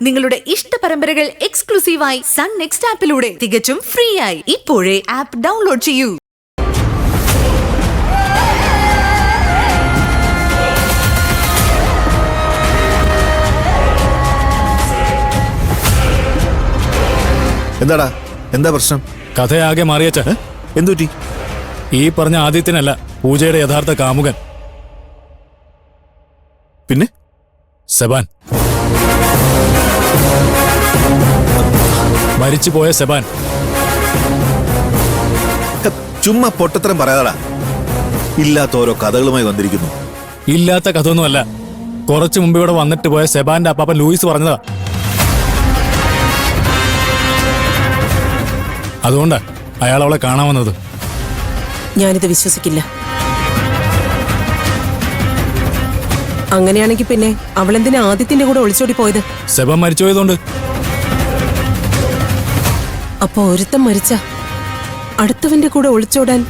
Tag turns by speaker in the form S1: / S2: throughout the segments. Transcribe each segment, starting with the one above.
S1: നിങ്ങളുടെ ഇഷ്ട പരമ്പരകൾ എക്സ്ക്ലൂസീവായി സൺ നെക്സ്റ്റ് ആപ്പിലൂടെ തികച്ചും ഫ്രീ ആയി ഇപ്പോഴേ ആപ്പ് ഡൗൺലോഡ് ചെയ്യൂ.
S2: എന്താടാ, എന്താ പ്രശ്നം?
S3: കഥയാകെ മാറിയച്ച.
S2: എന്തുപറ്റി?
S3: ഈ പറഞ്ഞ ആദിത്യനല്ല പൂജയുടെ യഥാർത്ഥ കാമുകൻ.
S2: പിന്നെ
S3: സെബാൻ, മരിച്ചുപോയ സെബാൻ.
S2: ചുമ്മാ പൊട്ടത്തരം പറയാതാടാ. ഇല്ലാത്ത ഓരോ കഥകളുമായി വന്നിരിക്കുന്നു.
S3: ഇല്ലാത്ത കഥയൊന്നുമല്ല, കുറച്ചു മുമ്പ് ഇവിടെ വന്നിട്ട് പോയ സെബാന്റെ അപ്പാപ്പൻ ലൂയിസ് പറഞ്ഞതാ. അതുകൊണ്ടാ അയാൾ അവളെ കാണാൻ വന്നത്.
S4: ഞാനിത് വിശ്വസിക്കില്ല. അങ്ങനെയാണെങ്കിൽ പിന്നെ അവളെന്തിനാ ആദിത്യന്റെ കൂടെ ഒളിച്ചോടി പോയത്?
S3: സെബാൻ മരിച്ചുപോയതുകൊണ്ട്.
S4: അപ്പൊ ഒരുത്തം മരിച്ച അടുത്തവന്റെ കൂടെ ഒളിച്ചോടാൻ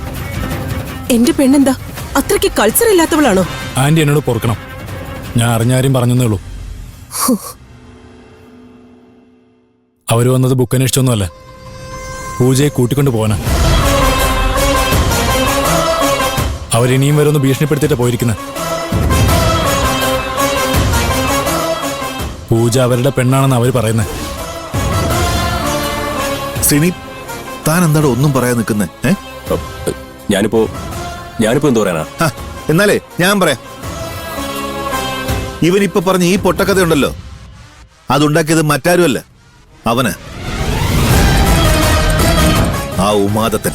S4: എന്റെ പെണ്ണെന്താ അത്രയ്ക്ക് കൾച്ചർ ഇല്ലാത്തവളാണോ?
S3: ആന്റി എന്നോട് പൊറുക്കണം, ഞാൻ അറിഞ്ഞാരും പറഞ്ഞേ ഉള്ളൂ. അവര് വന്നത് ബുക്ക് അന്വേഷിച്ചൊന്നുമല്ല, പൂജയെ കൂട്ടിക്കൊണ്ടു പോകാനാ. അവരിനിയും വരെ ഒന്ന് ഭീഷണിപ്പെടുത്തിയിട്ട് പോയിരിക്കുന്നത്. പൂജ അവരുടെ പെണ്ണാണെന്ന് അവര് പറയുന്നത്.
S2: ശ്രീനി, താൻ എന്താടോ ഒന്നും പറയാൻ നിൽക്കുന്നേ?
S5: ഞാനിപ്പോ എന്ത് പറയാനാ?
S2: എന്നാലേ ഞാൻ പറയാം. ഇവനിപ്പൊ പറഞ്ഞ ഈ പൊട്ടക്കഥയുണ്ടല്ലോ, അതുണ്ടാക്കിയത് മറ്റാരുമല്ല, അവന്, ആ ഉമാദത്തൻ.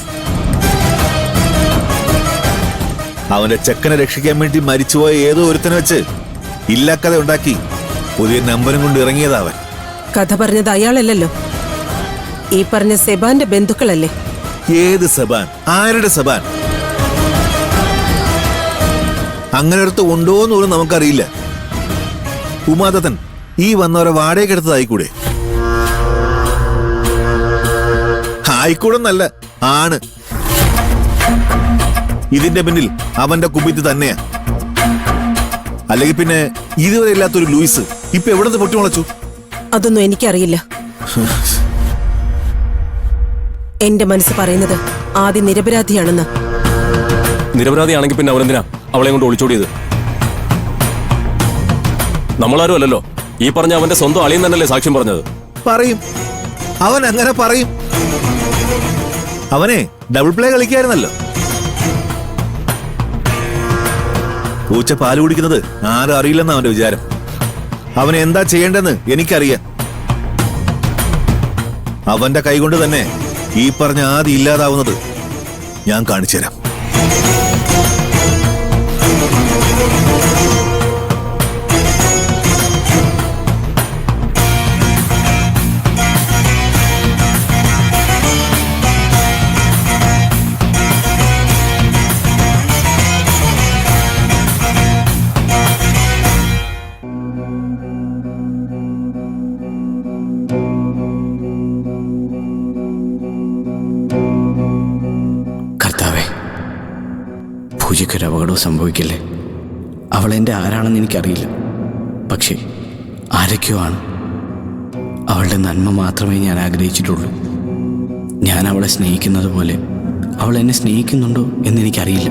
S2: അവന്റെ ചെക്കനെ രക്ഷിക്കാൻ വേണ്ടി മരിച്ചുപോയ ഏതോ ഒരുത്തനെ വെച്ച് ഇല്ലാക്കഥ ഉണ്ടാക്കി പുതിയ നമ്പരും കൊണ്ട് ഇറങ്ങിയതാ അവൻ.
S4: കഥ പറഞ്ഞത് അയാളല്ലല്ലോ, ഈ പറഞ്ഞ സെബാന്റെ ബന്ധുക്കളല്ലേ?
S2: ഏത് സെബാൻ? ആരുടെ സെബാൻ? അങ്ങനെ അടുത്ത് ഉണ്ടോന്ന് പോലും നമുക്കറിയില്ല. ഉമാദത്തൻ ഈ വന്നവരെ വാടകയ്ക്കെടുത്തതായിക്കൂടെ? ആയിക്കൂടെന്നല്ല, ആണ്. ഇതിന്റെ പിന്നിൽ അവന്റെ കുബിത്ത് തന്നെയാ. അല്ലെങ്കിൽ പിന്നെ ഇതുവരെ ഇല്ലാത്തൊരു ലൂയിസ് ഇപ്പൊ എവിടെ പൊട്ടിമുളച്ചു?
S4: അതൊന്നും എനിക്കറിയില്ല. എന്റെ മനസ്സ് പറയുന്നത് ആദ്യം നിരപരാധിയാണെന്ന്.
S5: നിരപരാധിയാണെങ്കിൽ പിന്നെ അവനെന്തിനാ അവളെ കൊണ്ട് ഒളിച്ചോടിയത്? നമ്മളാരും അല്ലല്ലോ, ഈ പറഞ്ഞ അവന്റെ സ്വന്തം അളിയൻ തന്നെയല്ലേ സാക്ഷ്യം പറഞ്ഞത്.
S2: പറയും, അവൻ അങ്ങനെ പറയും. അവനെ ഡബിൾ പ്ലേ കളിക്കായിരുന്നല്ലോ. പൂച്ച പാല് കുടിക്കുന്നത് ആരും അറിയില്ലെന്നാ അവന്റെ വിചാരം. അവനെ എന്താ ചെയ്യേണ്ടെന്ന് എനിക്കറിയാം. അവന്റെ കൈകൊണ്ട് തന്നെ ഈ പറഞ്ഞ ആദ്യം ഇല്ലാതാവുന്നത് ഞാൻ കാണിച്ചുതരാം.
S6: പൂജയ്ക്കൊരു അപകടവും സംഭവിക്കില്ലേ? അവൾ എൻ്റെ ആരാണെന്ന് എനിക്കറിയില്ല, പക്ഷേ ആരൊക്കെയോ ആണ്. അവളുടെ നന്മ മാത്രമേ ഞാൻ ആഗ്രഹിച്ചിട്ടുള്ളൂ. ഞാൻ അവളെ സ്നേഹിക്കുന്നത് പോലെ അവൾ എന്നെ സ്നേഹിക്കുന്നുണ്ടോ എന്നെനിക്കറിയില്ല.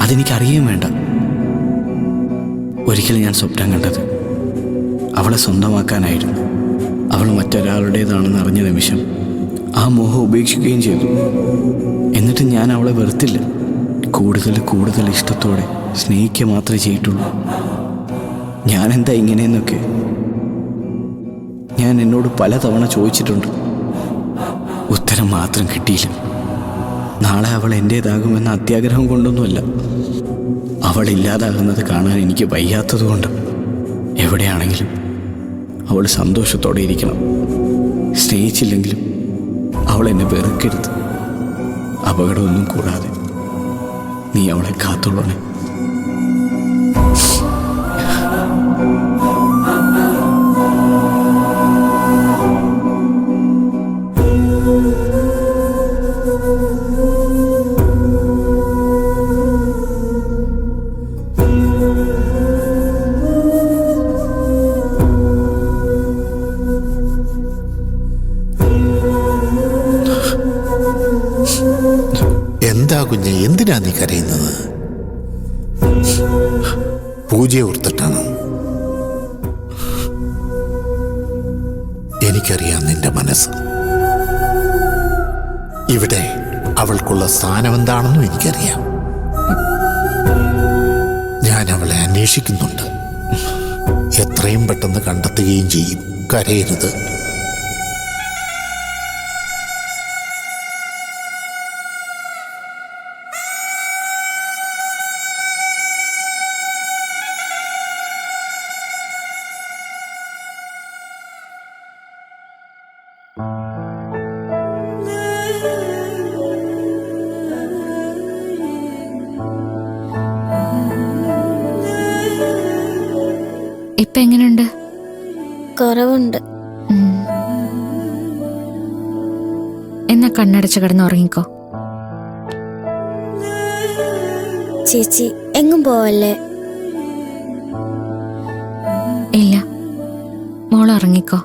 S6: അതെനിക്കറിയുകയും വേണ്ട. ഒരിക്കലും ഞാൻ സ്വപ്നം കണ്ടത് അവളെ സ്വന്തമാക്കാനായിരുന്നു. അവൾ മറ്റൊരാളുടേതാണെന്ന് അറിഞ്ഞ നിമിഷം ആ മോഹം ഉപേക്ഷിക്കുകയും ചെയ്തു. എന്നിട്ട് ഞാൻ അവളെ വെറുത്തില്ല, കൂടുതൽ ഇഷ്ടത്തോടെ സ്നേഹിക്കുക മാത്രമേ ചെയ്തിട്ടുള്ളൂ. ഞാനെന്താ ഇങ്ങനെയെന്നൊക്കെ ഞാൻ എന്നോട് പലതവണ ചോദിച്ചിട്ടുണ്ട്. ഉത്തരം മാത്രം കിട്ടിയില്ല. നാളെ അവൾ എൻ്റേതാകുമെന്ന അത്യാഗ്രഹം കൊണ്ടൊന്നുമല്ല, അവൾ ഇല്ലാതാകുന്നത് കാണാൻ എനിക്ക് വയ്യാത്തതുകൊണ്ട്. എവിടെയാണെങ്കിലും അവൾ സന്തോഷത്തോടെ ഇരിക്കണം. സ്നേഹിച്ചില്ലെങ്കിലും അവൾ എന്നെ വെറുക്കരുത്. അപകടമൊന്നും കൂടാതെ നീ അവളെ കാത്തോളണേ.
S7: കുഞ്ഞെ, എന്തിനാ നീ കരയുന്നത്? പൂജയെ ഓർത്തിട്ടാണ്. എനിക്കറിയാം നിന്റെ മനസ്സ്. ഇവിടെ അവൾക്കുള്ള സ്ഥാനം എന്താണെന്നും എനിക്കറിയാം. ഞാൻ അവളെ അന്വേഷിക്കുന്നുണ്ട്. എത്രയും പെട്ടെന്ന് കണ്ടെത്തുകയും ചെയ്യും. കരയരുത്.
S8: ഇപ്പൊ എങ്ങനെയുണ്ട്?
S9: കുറവുണ്ട്.
S8: എന്നാ കണ്ണടച്ച് കിടന്നുറങ്ങിക്കോ.
S9: ചേച്ചി എങ്ങും പോവല്ലേ?
S8: ഇല്ല, മോൾ ഉറങ്ങിക്കോ.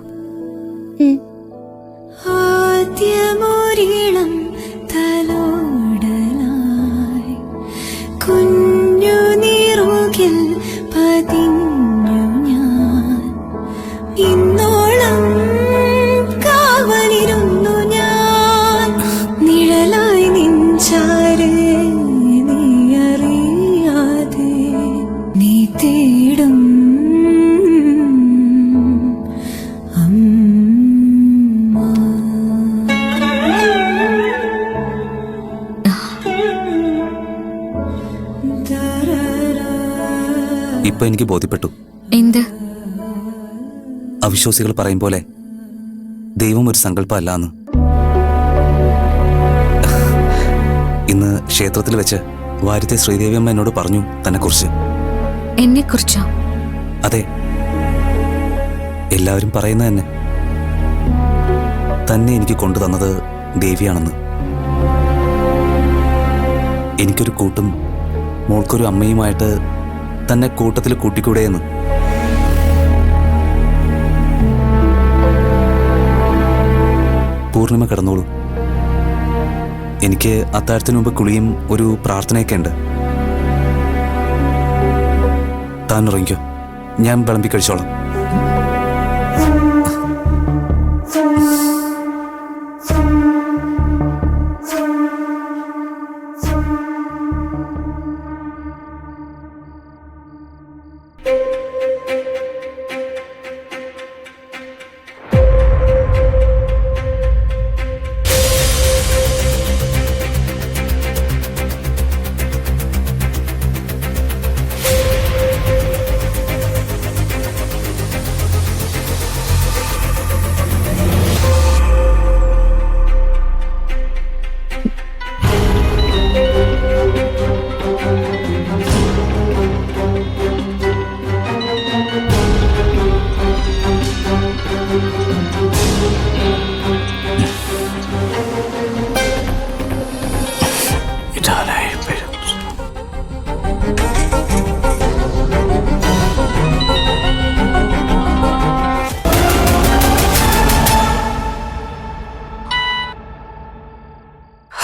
S9: ആദ്യമൊരിളം തലോടലായി കുഞ്ഞു നീറുകിൽ പതിഞ്ഞു ഞാൻ. ഇന്നോളം കാവലിരുന്നു ഞാൻ, നിഴലായി നിൻചാരെ നീ അറിയാതെ നീ തേടും
S5: ഇപ്പൊ എനിക്ക് ബോധ്യപ്പെട്ടു.
S8: എന്ത്?
S5: അവിശ്വാസികൾ പറയും പോലെ ദൈവം ഒരു സങ്കല്പമല്ല എന്ന്. ഇന്ന് ക്ഷേത്രത്തിൽ വെച്ച് വാര്യത്തെ ശ്രീദേവി അമ്മ എന്നോട് പറഞ്ഞു തന്നെ കുറിച്ച്.
S8: എന്നെ കുറിച്ചോ?
S5: അതെ, എല്ലാവരും പറയുന്നത് തന്നെ. തന്നെ എനിക്ക് കൊണ്ടുതന്നത് ദേവിയാണെന്ന്. എനിക്കൊരു കൂട്ടും മോൾക്കൊരു അമ്മയുമായിട്ട് തന്നെ കൂട്ടത്തിൽ കൂട്ടിക്കൂടെയെന്ന്. പൂർണിമ കിടന്നോളൂ. എനിക്ക് അത്താഴത്തിന് മുമ്പ് കുളിയും ഒരു പ്രാർത്ഥനയൊക്കെ ഉണ്ട്. താൻ ഉറങ്ങിക്കോ, ഞാൻ വിളമ്പി കഴിച്ചോളാം.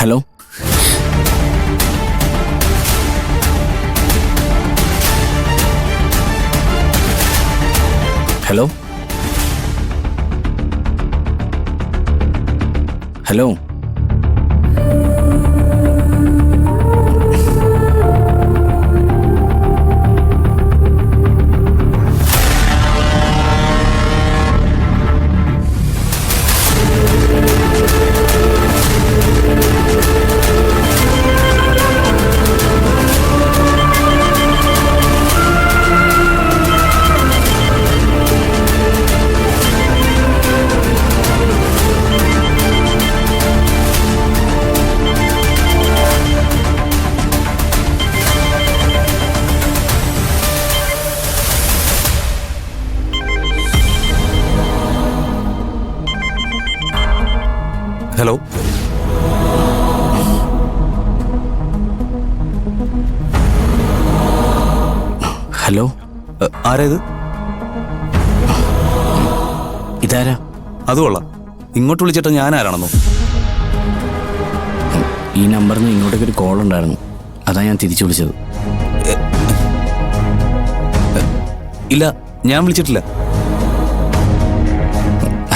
S6: Hello, hello, hello.
S5: Hello,
S6: hello.
S5: ആരാ ഇത്?
S6: ഇതാരാ?
S5: അത് കൊള്ളാം. ഇങ്ങോട്ട് വിളിച്ചിട്ട് ഞാൻ ആരാണെന്നോ?
S6: ഈ നമ്പറിൽ നിന്ന് ഇങ്ങോട്ടേക്ക് ഒരു കോൾ ഉണ്ടായിരുന്നു. അതാ ഞാൻ തിരിച്ചു വിളിച്ചത്.
S5: ഇല്ല, ഞാൻ വിളിച്ചിട്ടില്ല.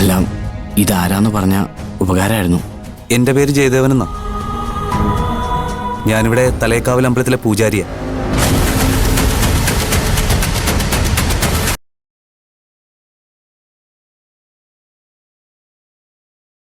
S6: അല്ല, ഇതാരാന്ന് പറഞ്ഞ ഉപകാരമായിരുന്നു.
S5: എൻ്റെ പേര് ജയദേവൻ എന്നാ. ഞാനിവിടെ തലേക്കാവൽ അമ്പലത്തിലെ പൂജാരിയാണ്.